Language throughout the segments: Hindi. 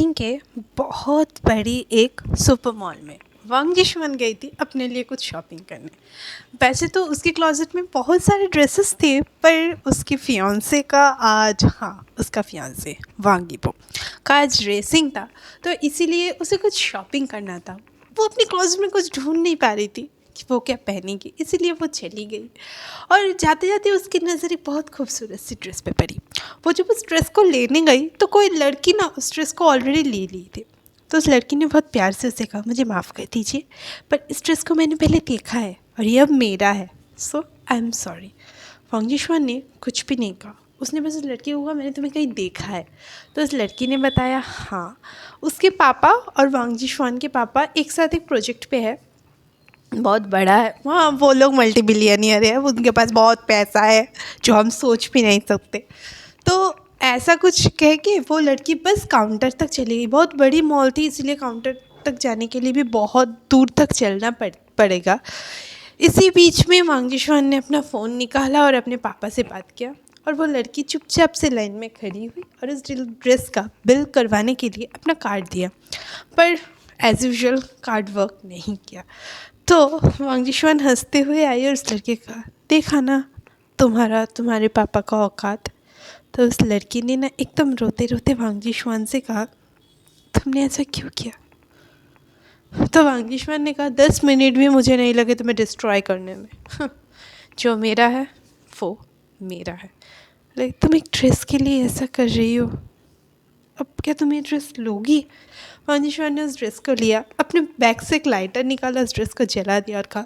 बीजिंग के बहुत बड़ी एक सुपर मॉल में वांग जिशवन गई थी अपने लिए कुछ शॉपिंग करने। वैसे तो उसके क्लोजेट में बहुत सारे ड्रेसेस थे, पर उसके फियांसे का आज, हाँ, उसका फियांसे वांग यीबो का आज रेसिंग था, तो इसीलिए उसे कुछ शॉपिंग करना था। वो अपने क्लोजेट में कुछ ढूंढ नहीं पा रही थी कि वो क्या पहनेगी, इसीलिए वो चली गई। और जाते जाते उसकी नज़र एक बहुत खूबसूरत सी ड्रेस पे पड़ी। वो जब उस ड्रेस को लेने गई तो कोई लड़की ना उस ड्रेस को ऑलरेडी ले ली थी। तो उस लड़की ने बहुत प्यार से उसे कहा, मुझे माफ़ कर दीजिए, पर इस ड्रेस को मैंने पहले देखा है और ये अब मेरा है, सो आई एम सॉरी। वांग जिशवन ने कुछ भी नहीं कहा, उसने बस उस लड़की को कहा, मैंने तुम्हें कहीं देखा है। तो उस लड़की ने बताया, हाँ, उसके पापा और वांग जिशवन के पापा एक साथ एक प्रोजेक्ट पे है, बहुत बड़ा है। वहाँ वो लोग मल्टी बिलियनियर है, उनके पास बहुत पैसा है जो हम सोच भी नहीं सकते। तो ऐसा कुछ कह के वो लड़की बस काउंटर तक चली गई। बहुत बड़ी मॉल थी, इसलिए काउंटर तक जाने के लिए भी बहुत दूर तक चलना पड़ेगा। इसी बीच में वांग जिशवन ने अपना फ़ोन निकाला और अपने पापा से बात किया, और वो लड़की चुपचाप से लाइन में खड़ी हुई और उस ड्रेस का बिल करवाने के लिए अपना कार्ड दिया, पर एज़ यूजुअल कार्ड वर्क नहीं किया। तो वांग जिशवन हंसते हुए आई और उस लड़के का, देखा ना तुम्हारे पापा का औकात। तो उस लड़की ने ना एकदम रोते रोते वांग जिशवन से कहा, तुमने ऐसा क्यों किया? तो वांग जिशवन ने कहा, 10 मिनट भी मुझे नहीं लगे तुम्हें डिस्ट्रॉय करने में। जो मेरा है वो मेरा है, लेकिन तुम एक ड्रेस के लिए ऐसा कर रही हो, अब क्या तुम ये ड्रेस लोगी? वांग जिशवन ने उस ड्रेस को लिया, अपने बैग से एक लाइटर निकाला, उस ड्रेस को जला दिया और कहा,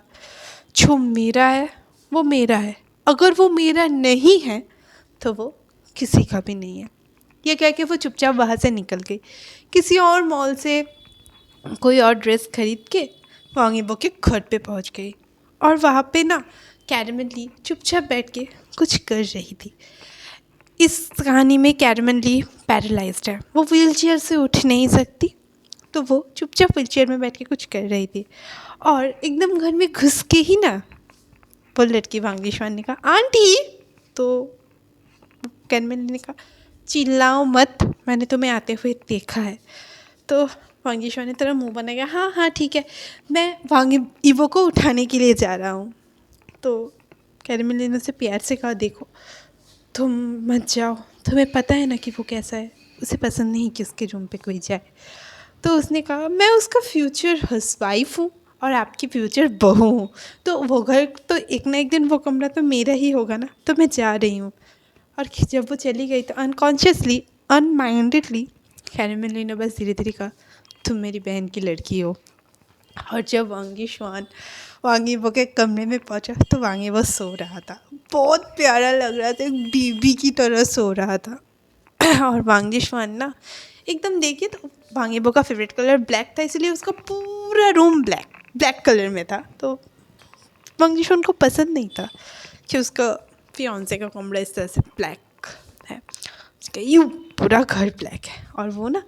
जो मेरा है वो मेरा है, अगर वो मेरा नहीं है तो वो किसी का भी नहीं है। ये कह के वो चुपचाप वहाँ से निकल गई। किसी और मॉल से कोई और ड्रेस खरीद के वांग यीबो के घर पे पहुँच गई, और वहाँ पे ना कैरमेल ली चुपचाप बैठ के कुछ कर रही थी। इस कहानी में कैरमेल ली पैरालाइज्ड है, वो व्हीलचेयर से उठ नहीं सकती, तो वो चुपचाप व्हीलचेयर में बैठ के कुछ कर रही थी। और एकदम घर में घुस के ही ना वो लड़की वांग जिशवन ने कहा, आंटी। तो कैरमेल ने कहा, चिल्लाओ मत, मैंने तुम्हें आते हुए देखा है। तो वांग जिशवन ने तरह मुँह बना गया, हाँ हाँ ठीक है, मैं वांग यीबो को उठाने के लिए जा रहा हूँ। तो कैरमेल ने उसे प्यार से कहा, देखो तुम मत जाओ, तुम्हें पता है ना कि वो कैसा है, उसे पसंद नहीं कि उसके रूम पे कोई जाए। तो उसने कहा, मैं उसका फ्यूचर हस्बैंड हूँ और आपकी फ्यूचर बहू हूँ, तो वो घर तो एक ना एक दिन वो कमरा तो मेरा ही होगा ना, तो मैं जा रही हूँ। और जब वो चली गई तो अनकॉन्शियसली, अनमाइंडेडली कैरमेल ने बस धीरे धीरे कहा, तुम मेरी बहन की लड़की हो। और जब वांग यीबो के कमरे में पहुंचा तो वांग यीबो सो रहा था, बहुत प्यारा लग रहा था, एक बीबी की तरह सो रहा था। और वांग जिशवन ना एकदम देखिए, तो वांग यीबो का फेवरेट कलर ब्लैक था, इसलिए उसका पूरा रूम ब्लैक कलर में था। तो वांग जिशवन को पसंद नहीं था कि उसका फियांसे का कमरा इस तरह से ब्लैक है, उसका यूँ पूरा घर ब्लैक है। और वो ना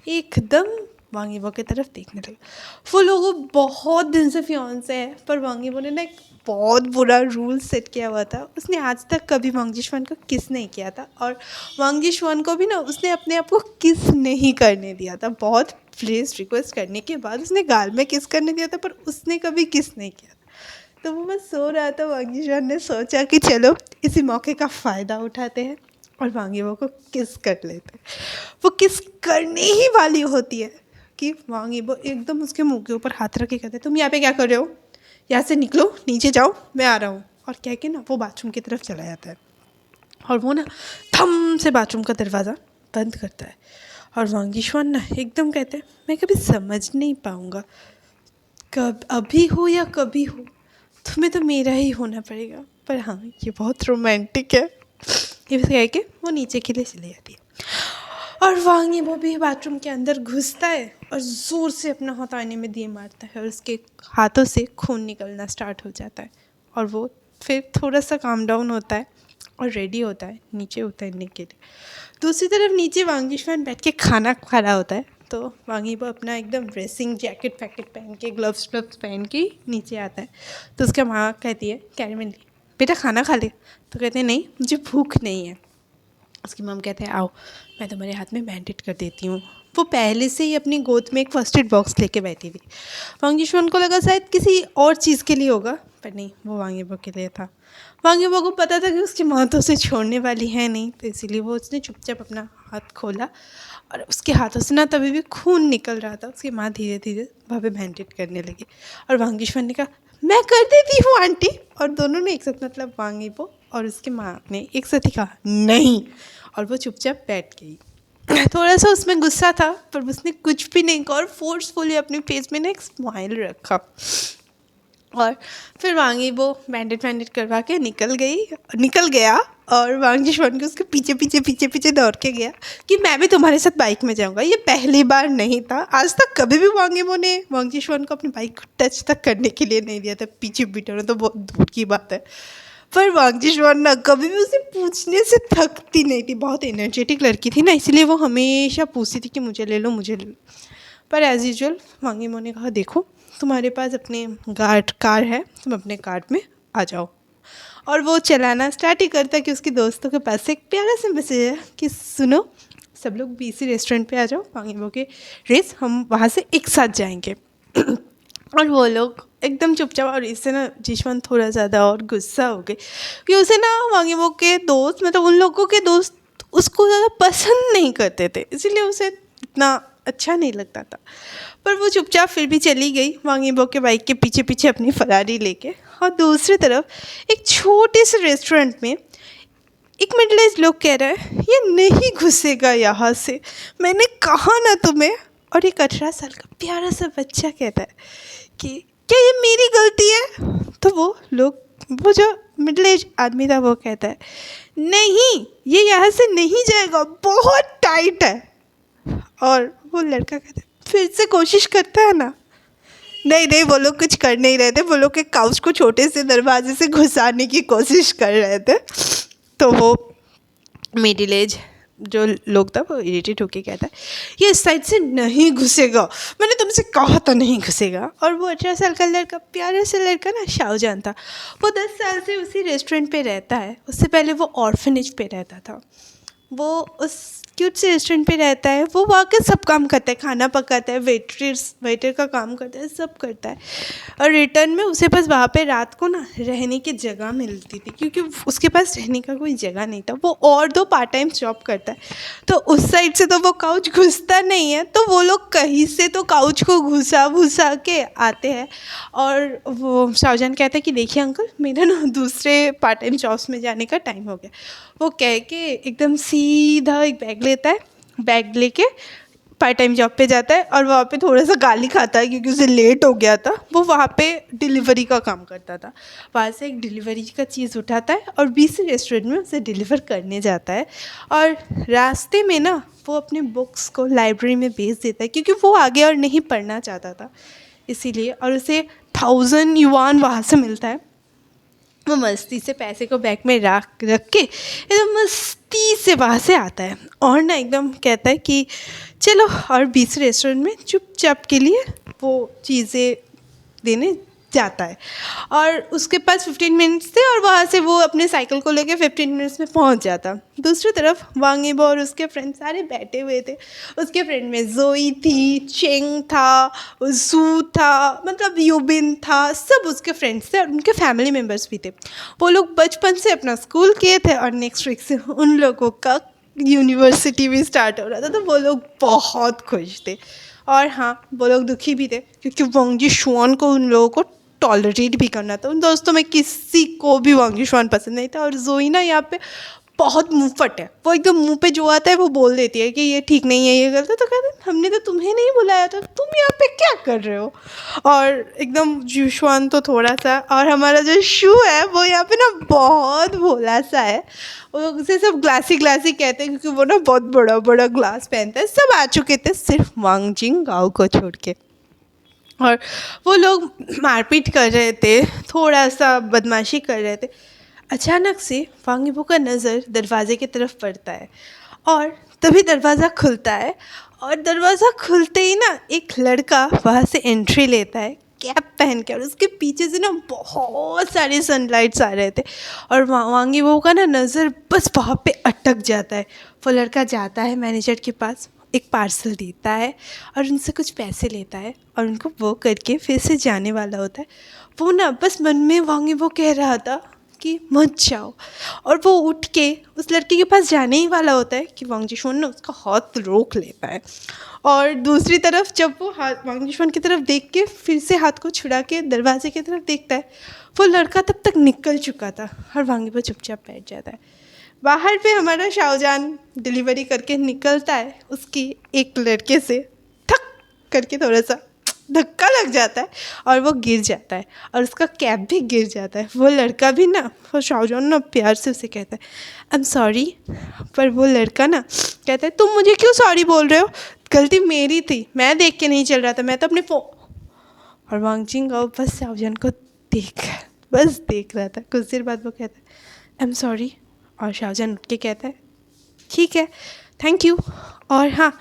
एकदम वांग यीबो की तरफ देखने लगा। वो लोगों बहुत दिन से फियांसे है, पर वांग यीबो ने ना एक बहुत बुरा रूल सेट किया हुआ था, उसने आज तक कभी वांग जिशवन को किस नहीं किया था, और वांग जिशवन को भी ना उसने अपने आप को किस नहीं करने दिया था। बहुत प्लीज रिक्वेस्ट करने के बाद उसने गाल में किस करने दिया था, पर उसने कभी किस नहीं किया था। तो वो बस सो रहा था, वांग जिशवन ने सोचा कि चलो इसी मौके का फ़ायदा उठाते हैं और वांग यीबो को किस कर लेते हैं। वो किस करने ही वाली होती है कि वांग यीबो एकदम उसके मुंह के ऊपर हाथ रख के कहते, तुम यहाँ पे क्या कर रहे हो, यहाँ से निकलो, नीचे जाओ, मैं आ रहा हूँ। और कह के ना वो बाथरूम की तरफ चला जाता है, और वो ना थम से बाथरूम का दरवाज़ा बंद करता है। और वांग जिशवन ना एकदम कहते हैं, मैं कभी समझ नहीं पाऊँगा, कब अभी हो या कभी हो, तुम्हें तो मेरा ही होना पड़ेगा। पर हाँ, ये बहुत रोमांटिक है। ये कह के वो नीचे के लिए चली जाती है, और वांग यीबो भी बाथरूम के अंदर घुसता है और ज़ोर से अपना हाथ आईने में दिए मारता है, और उसके हाथों से खून निकलना स्टार्ट हो जाता है। और वो फिर थोड़ा सा काम डाउन होता है और रेडी होता है नीचे उतरने के लिए। दूसरी तरफ नीचे वांग जिशवन बैठ के खाना खा रहा होता है, तो वांग यीबो अपना एकदम ड्रेसिंग जैकेट फैकेट पहन के, ग्लव्स पहन के नीचे आता है। तो उसका माँ कहती है, कैरमेल, बेटा खाना खा ले। तो कहते हैं, नहीं मुझे भूख नहीं है। उसकी मम कहते हैं, आओ मैं तुम्हारे हाथ में बैंडेज कर देती हूँ, वो पहले से ही अपनी गोद में एक फर्स्ट एड बॉक्स लेके बैठी थी। वांग जिशुआन को लगा शायद किसी और चीज़ के लिए होगा, पर नहीं, वो वांग यीबो के लिए था। वांग यीबो को पता था कि उसकी माँ तो उसे छोड़ने वाली है नहीं, तो इसीलिए वो उसने चुपचाप अपना हाथ खोला और उसके हाथों से ना तभी भी खून निकल रहा था। उसकी माँ धीरे धीरे वहाँ पे बैंडेज करने लगी और वांग जिशुआन ने कहा, मैं कर देती हूँ आंटी। और दोनों ने एक साथ, मतलब वांग यीबो और उसकी माँ ने एक साथ ही कहा नहीं, और वो चुपचाप बैठ गई। थोड़ा सा उसमें गुस्सा था, पर उसने कुछ भी नहीं कहा और फोर्सफुली अपने फेस में ना एक स्माइल रखा। और फिर वांग यीबो बैंडेज करवा के निकल गया और वांग जिशुआन के उसके पीछे दौड़ के गया कि मैं भी तुम्हारे साथ बाइक में जाऊंगा। ये पहली बार नहीं था, आज तक कभी भी वांग यीबो ने वांग जिशुआन को अपनी बाइक को टच तक करने के लिए नहीं दिया था। पीछे बिठाना तो बहुत दूर की बात है। पर वांग जिशुआन ना कभी भी उसे पूछने से थकती नहीं थी। बहुत एनर्जेटिक लड़की थी ना, इसलिए वो हमेशा पूछती थी कि मुझे ले लो। पर एज़ यूजुअल वांग यीबो ने कहा, देखो तुम्हारे पास अपने कार है, तुम अपने कार में आ जाओ। और वो चलाना स्टार्ट ही करता कि उसके दोस्तों के पास एक प्यारा सा मैसेज है कि सुनो, सब लोग BC रेस्टोरेंट पे आ जाओ, वांग यीबो के रेस, हम वहाँ से एक साथ जाएंगे। और वो लोग एकदम चुपचाप, और इससे ना जिशुआन थोड़ा ज़्यादा और गुस्सा हो गए कि उसे ना वांग यीबो के दोस्त, मतलब उन लोगों के दोस्त उसको ज़्यादा पसंद नहीं करते थे, इसीलिए उसे इतना अच्छा नहीं लगता था। पर वो चुपचाप फिर भी चली गई वांग यीबो के बाइक के पीछे अपनी फरारी लेके। और दूसरी तरफ एक छोटे से रेस्टोरेंट में एक मिडिल एज लोग कह रहा है, ये नहीं घुसेगा यहाँ से, मैंने कहा ना तुम्हें। और एक 18 साल का प्यारा सा बच्चा कहता है कि क्या ये मेरी गलती है? तो वो जो मिडिल एज आदमी था वो कहता है, नहीं, ये यहाँ से नहीं जाएगा, बहुत टाइट है। और वो लड़का कहता है, फिर से कोशिश करता है ना। नहीं, वो लोग कुछ कर नहीं रहे थे, वो लोग एक काउच को छोटे से दरवाजे से घुसाने की कोशिश कर रहे थे। तो वो मिडिल एज जो लोग था वो इरिटेट होके कहता है, ये इस साइड से नहीं घुसेगा, मैंने तुमसे कहा था नहीं घुसेगा। और वो 18 साल का लड़का, प्यारा सा लड़का ना, शाओजान था। वो 10 साल से उसी रेस्टोरेंट पे रहता है। उससे पहले वो ऑर्फनेज पे रहता था। वो उस क्यूट से रेस्टोरेंट पे रहता है। वो वहाँ के सब काम करता है, खाना पकाता है, वेटर का काम करता है, सब करता है। और रिटर्न में उसे बस वहाँ पे रात को ना रहने की जगह मिलती थी, क्योंकि उसके पास रहने का कोई जगह नहीं था। वो और 2 पार्ट टाइम जॉब करता है, तो उस साइड से तो वो काउच घुसता नहीं है, तो वो लोग कहीं से तो काउच को घुसा के आते हैं। और वो शाहजहान कहता है कि देखिए अंकल, मेरा ना दूसरे पार्ट टाइम जॉब्स में जाने का टाइम हो गया। वो कह के एकदम सीधा एक बैग लेता है, बैग लेके पार्ट टाइम जॉब पे जाता है और वहाँ पे थोड़ा सा गाली खाता है क्योंकि उसे लेट हो गया था। वो वहाँ पे डिलीवरी का काम करता था। वहाँ से एक डिलीवरी का चीज़ उठाता है और BC रेस्टोरेंट में उसे डिलीवर करने जाता है। और रास्ते में ना वो अपने बुक्स को लाइब्रेरी में भेज देता है, क्योंकि वो आगे और नहीं पढ़ना चाहता था इसीलिए। और उसे 1000 युआन वहाँ से मिलता है। वो मस्ती से पैसे को बैग में रख के एकदम मस्ती से वहाँ से आता है और ना एकदम कहता है कि चलो, और BC रेस्टोरेंट में चुपचाप के लिए वो चीज़ें देने जाता है। और उसके पास 15 मिनट्स थे और वहाँ से वो अपने साइकिल को लेके 15 मिनट्स में पहुँच जाता। दूसरी तरफ वांग यीबो और उसके फ्रेंड सारे बैठे हुए थे। उसके फ्रेंड में जोई थी, चेंग था, जू था, मतलब यूबिन था, सब उसके फ्रेंड्स थे और उनके फैमिली मेम्बर्स भी थे। वो लोग बचपन से अपना स्कूल किए थे और नेक्स्ट वीक से उन लोगों का यूनिवर्सिटी भी स्टार्ट हो रहा था, तो वो लोग बहुत खुश थे। और हाँ, वो लोग दुखी भी थे क्योंकि वांग जिशुआन को उन लोगों को टॉलरेट भी करना था। उन दोस्तों में किसी को भी वांग जिशुआन पसंद नहीं था। और जोई ना यहाँ पे बहुत मुँहफट है। वो एकदम मुंह पे जो आता है वो बोल देती है कि ये ठीक नहीं है, ये गलत है। तो कहते हैं हमने तो तुम्हें नहीं बुलाया था, तुम यहाँ पे क्या कर रहे हो। और एकदम जिशुआन तो थोड़ा सा, और हमारा जो शू है वो यहाँ पे ना बहुत भोला सा है। वो उसे सब ग्लासी कहते हैं क्योंकि वो ना बहुत बड़ा बड़ा ग्लास पहनता है। सब आ चुके थे सिर्फ वांग जिंगाओ को छोड़ के। और वो लोग मारपीट कर रहे थे, थोड़ा सा बदमाशी कर रहे थे। अचानक से वांग यीबो का नज़र दरवाजे की तरफ पड़ता है और तभी दरवाज़ा खुलता है। और दरवाज़ा खुलते ही ना एक लड़का वहाँ से एंट्री लेता है कैप पहन के, और उसके पीछे से ना बहुत सारे सनलाइट्स आ रहे थे। और वांग यीबो का ना नज़र बस वहाँ पे अटक जाता है। वो लड़का जाता है मैनेजर के पास, एक पार्सल देता है और उनसे कुछ पैसे लेता है और उनको वो करके फिर से जाने वाला होता है। वो ना बस मन में वांगी वो कह रहा था कि मत जाओ, और वो उठ के उस लड़के के पास जाने ही वाला होता है कि वांग जिशुन ना उसका हाथ रोक लेता है। और दूसरी तरफ जब वो हाथ वांग जिशुन की तरफ देख के फिर से हाथ को छुड़ा के दरवाजे की तरफ देखता है, वो लड़का तब तक निकल चुका था और वांगी वो चुपचाप बैठ जाता है। बाहर पे हमारा शाहजहान डिलीवरी करके निकलता है, उसकी एक लड़के से ठक करके थोड़ा सा धक्का लग जाता है और वो गिर जाता है और उसका कैप भी गिर जाता है। वो लड़का भी ना, वो शाहजहान ना प्यार से उसे कहता है आई एम सॉरी, पर वो लड़का ना कहता है तुम मुझे क्यों सॉरी बोल रहे हो, गलती मेरी थी, मैं देख के नहीं चल रहा था, मैं तो अपने और वांग जिंगाओ बस शाहजहान को बस देख रहा था। कुछ देर बाद वो कहता है आई एम सॉरी, और शाहजहान उठ के कहता है ठीक है थैंक यू, और हाँ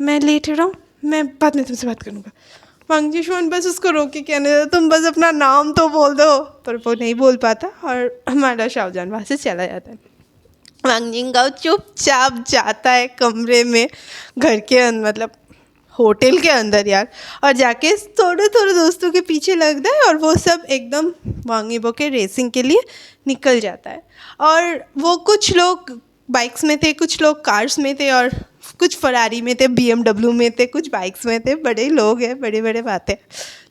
मैं लेट रहा हूँ, मैं बाद में तुमसे बात करूँगा। वांग जिशुन बस उसको रोक के कहने देता तुम बस अपना नाम तो बोल दो, पर वो नहीं बोल पाता और हमारा शाहजहान वहाँ से चला जाता है। वांग जिंगाओ चुपचाप जाता है कमरे में, घर के अंदर मतलब होटल के अंदर यार, और जाके थोड़े थोड़े दोस्तों के पीछे लगता है और वो सब एकदम वांग यीबो के रेसिंग के लिए निकल जाता है। और वो कुछ लोग बाइक्स में थे, कुछ लोग कार्स में थे, और कुछ फरारी में थे, BMW में थे, कुछ बाइक्स में थे, बड़े लोग हैं, बड़े बड़े बातें।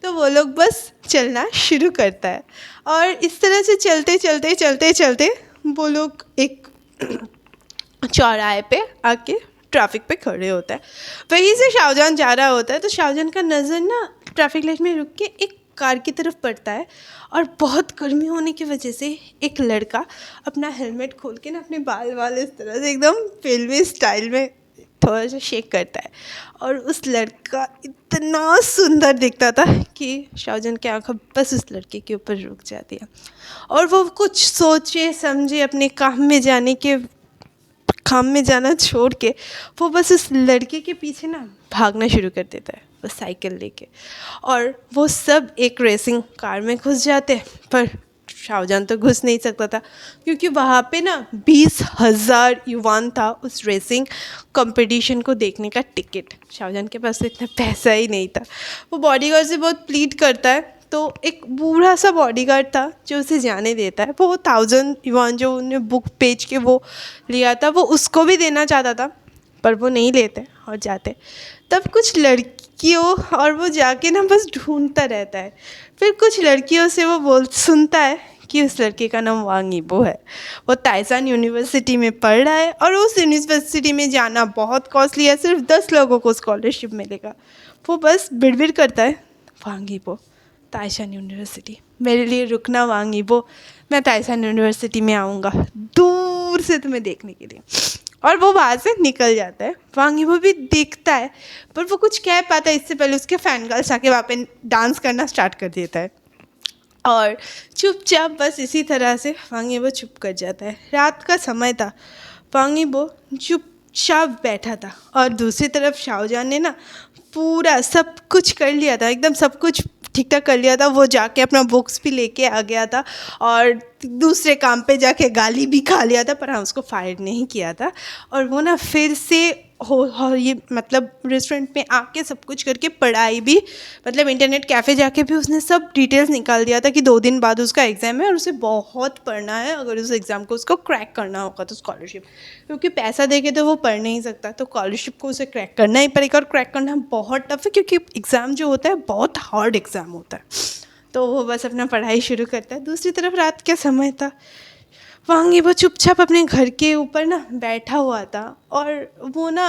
तो वो लोग बस चलना शुरू करता है और इस तरह से चलते चलते चलते चलते वो लोग एक चौराहे पे आके ट्रैफिक पे खड़े होता है। वहीं से शाहजहान जा रहा होता है तो शाहजहान का नज़र ना ट्रैफिक लाइट में रुक के एक कार की तरफ पड़ता है और बहुत गर्मी होने की वजह से एक लड़का अपना हेलमेट खोल के ना अपने बाल इस तरह से एकदम फिल्मी स्टाइल में थोड़ा सा शेक करता है, और उस लड़का इतना सुंदर दिखता था कि शाहजहान की आँखें बस उस लड़के के ऊपर रुक जाती है और वो कुछ सोचे समझे अपने काम में जाना छोड़ के वो बस उस लड़के के पीछे ना भागना शुरू कर देता है, वो साइकिल लेके, और वो सब एक रेसिंग कार में घुस जाते हैं। पर शाहजहान तो घुस नहीं सकता था क्योंकि वहाँ पे ना 20,000 युवान था उस रेसिंग कंपटीशन को देखने का टिकट। शाहजहान के पास तो इतना पैसा ही नहीं था। वो बॉडीगार्ड से बहुत प्लीड करता है तो एक बूढ़ा सा बॉडीगार्ड था जो उसे जाने देता है। वो 1,000 युवान जो उन्हें बुक बेच के वो लिया था वो उसको भी देना चाहता था, पर वो नहीं लेते और जाते। तब कुछ लड़कियों और वो जाके ना बस ढूंढता रहता है। फिर कुछ लड़कियों से वो सुनता है कि उस लड़के का नाम वांग यीबो है। वो ताइसान यूनिवर्सिटी में पढ़ रहा है और उस यूनिवर्सिटी में जाना बहुत कॉस्टली है, सिर्फ 10 लोगों को स्कॉलरशिप मिलेगा। वो बस बिड़बिड़ करता है वांग यीबो ताइसान यूनिवर्सिटी, मेरे लिए रुकना वांग यीबो, मैं ताइसान यूनिवर्सिटी में आऊँगा दूर से तुम्हें देखने के लिए। और वो वहाँ से निकल जाता है। वांग यीबो भी देखता है पर वो कुछ कह पाता है इससे पहले उसके फैन गर्ल्स आके वहाँ पे डांस करना स्टार्ट कर देता है और चुपचाप बस इसी तरह से वांग यीबो चुप कर जाता है। रात का समय था, वांग यीबो चुपचाप बैठा था और दूसरी तरफ शाहजहान ने ना पूरा सब कुछ कर लिया था, एकदम सब कुछ ठीक ठाक कर लिया था। वो जाके अपना बुक्स भी लेके आ गया था और दूसरे काम पे जाके गाली भी खा लिया था, पर हाँ उसको फायर नहीं किया था। और वो ना फिर से ये मतलब रेस्टोरेंट में आके सब कुछ करके पढ़ाई भी मतलब इंटरनेट कैफ़े जाके भी उसने सब डिटेल्स निकाल दिया था कि 2 दिन बाद उसका एग्ज़ाम है और उसे बहुत पढ़ना है अगर उस एग्ज़ाम को उसको क्रैक करना होगा तो स्कॉलरशिप, क्योंकि पैसा देके तो वो पढ़ नहीं सकता, तो स्कॉलरशिप को उसे क्रैक करना ही पड़ेगा और क्रैक करना बहुत टफ है क्योंकि एग्ज़ाम जो होता है बहुत हार्ड एग्ज़ाम होता है। तो वो बस अपना पढ़ाई शुरू करता है। दूसरी तरफ रात का समय था, वांग यीबो चुपचाप अपने घर के ऊपर ना बैठा हुआ था और वो ना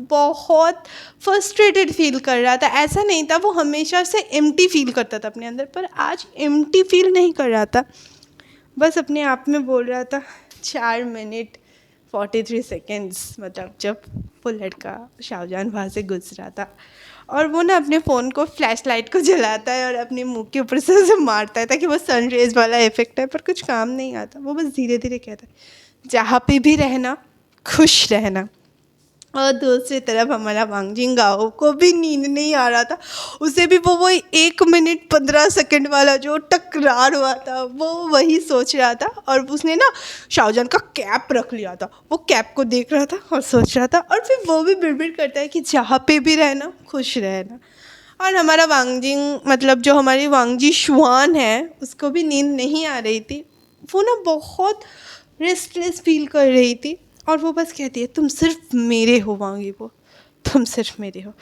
बहुत फ्रस्ट्रेटेड फील कर रहा था। ऐसा नहीं था, वो हमेशा से एम्प्टी फील करता था अपने अंदर, पर आज एम्प्टी फील नहीं कर रहा था। बस अपने आप में बोल रहा था 4 मिनट 43 सेकेंड्स, मतलब जब वो लड़का शाहजहान वहाँ से गुजरा था। और वो ना अपने फ़ोन को फ्लैश लाइट को जलाता है और अपने मुंह के ऊपर से उसे मारता है ताकि वो सन रेज वाला इफेक्ट है, पर कुछ काम नहीं आता। वो बस धीरे धीरे कहता है जहाँ पे भी रहना खुश रहना। और दूसरी तरफ हमारा वांगजिन गाओ को भी नींद नहीं आ रहा था। उसे भी वो 1 मिनट 15 सेकंड वाला जो टकरार हुआ था वो वही सोच रहा था। और उसने ना शाहजहान का कैप रख लिया था, वो कैप को देख रहा था और सोच रहा था। और फिर वो भी बिड़बिड़ करता है कि जहाँ पे भी रहना खुश रहना। और हमारा वांगजिन मतलब जो हमारी वांगजी शुआन है उसको भी नींद नहीं आ रही थी। वो ना बहुत रेस्टलेस फील कर रही थी और वो बस कहती है तुम सिर्फ मेरे हो वांगी, वो तुम सिर्फ मेरे हो।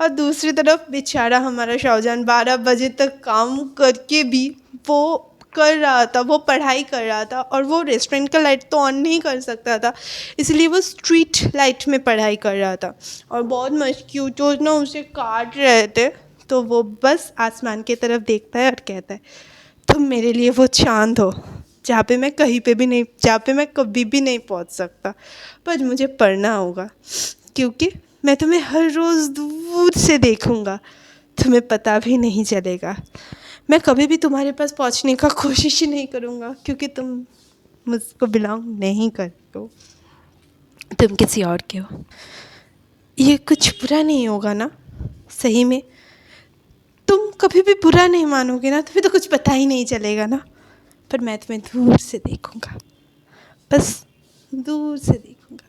और दूसरी तरफ बेचारा हमारा शाहजहान 12 बजे तक काम करके भी वो कर रहा था, वो पढ़ाई कर रहा था। और वो रेस्टोरेंट का लाइट तो ऑन नहीं कर सकता था, इसलिए वो स्ट्रीट लाइट में पढ़ाई कर रहा था। और बहुत मस्क्यूटोज ना उसे काट रहे थे, तो वो बस आसमान की तरफ देखता है और कहता है तुम मेरे लिए वो चाँद हो जहाँ पे मैं कहीं पे भी नहीं, जहाँ पे मैं कभी भी नहीं पहुँच सकता, पर मुझे पढ़ना होगा क्योंकि मैं तुम्हें हर रोज़ दूर से देखूँगा, तुम्हें पता भी नहीं चलेगा। मैं कभी भी तुम्हारे पास पहुँचने का कोशिश ही नहीं करूँगा क्योंकि तुम मुझको बिलोंग नहीं करते हो, तुम किसी और के हो। ये कुछ बुरा नहीं होगा ना? सही में तुम कभी भी बुरा नहीं मानोगे ना, तुम्हें तो कुछ पता ही नहीं चलेगा ना। पर मैं तुम्हें दूर से देखूँगा, बस दूर से देखूँगा।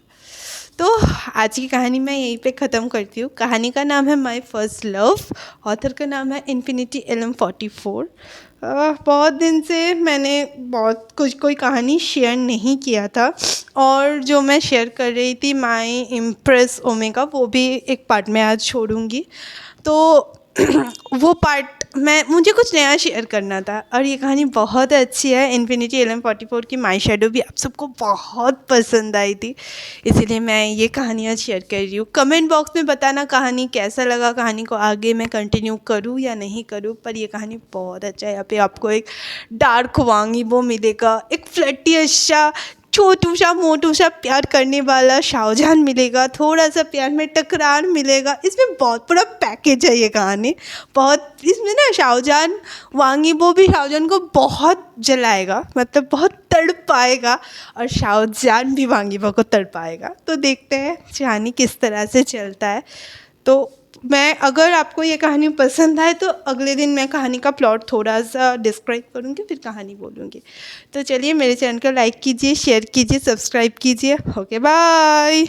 तो आज की कहानी मैं यहीं पे ख़त्म करती हूँ। कहानी का नाम है माई फर्स्ट लव, ऑथर का नाम है इन्फिनिटी LM44। बहुत दिन से मैंने बहुत कोई कहानी शेयर नहीं किया था, और जो मैं शेयर कर रही थी माई इम्प्रेस ओमेगा वो भी एक पार्ट में आज छोड़ूंगी। तो वो पार्ट मुझे कुछ नया शेयर करना था। और ये कहानी बहुत अच्छी है, इन्फिनिटी LM44 की माई शैडो भी आप सबको बहुत पसंद आई थी, इसीलिए मैं ये कहानियाँ शेयर कर रही हूँ। कमेंट बॉक्स में बताना कहानी कैसा लगा, कहानी को आगे मैं कंटिन्यू करूँ या नहीं करूँ। पर ये कहानी बहुत अच्छा है। यहाँ पे आपको एक डार्क वांगी वो मिलेगा, एक फ्लटी अच्छा छोटू सा मोटू सा प्यार करने वाला शाहजहान मिलेगा, थोड़ा सा प्यार में टकरार मिलेगा। इसमें बहुत बड़ा पैकेज है ये कहानी। बहुत इसमें ना शाहजहान वांगी वो भी शाहजहान को बहुत जलाएगा, मतलब बहुत तड़पाएगा, और शाहजहान भी वांगी वो को तड़पाएगा। तो देखते हैं कहानी किस तरह से चलता है। तो मैं अगर आपको ये कहानी पसंद आए तो अगले दिन मैं कहानी का प्लॉट थोड़ा सा डिस्क्राइब करूँगी, फिर कहानी बोलूँगी। तो चलिए मेरे चैनल को लाइक कीजिए, शेयर कीजिए, सब्सक्राइब कीजिए। Okay bye.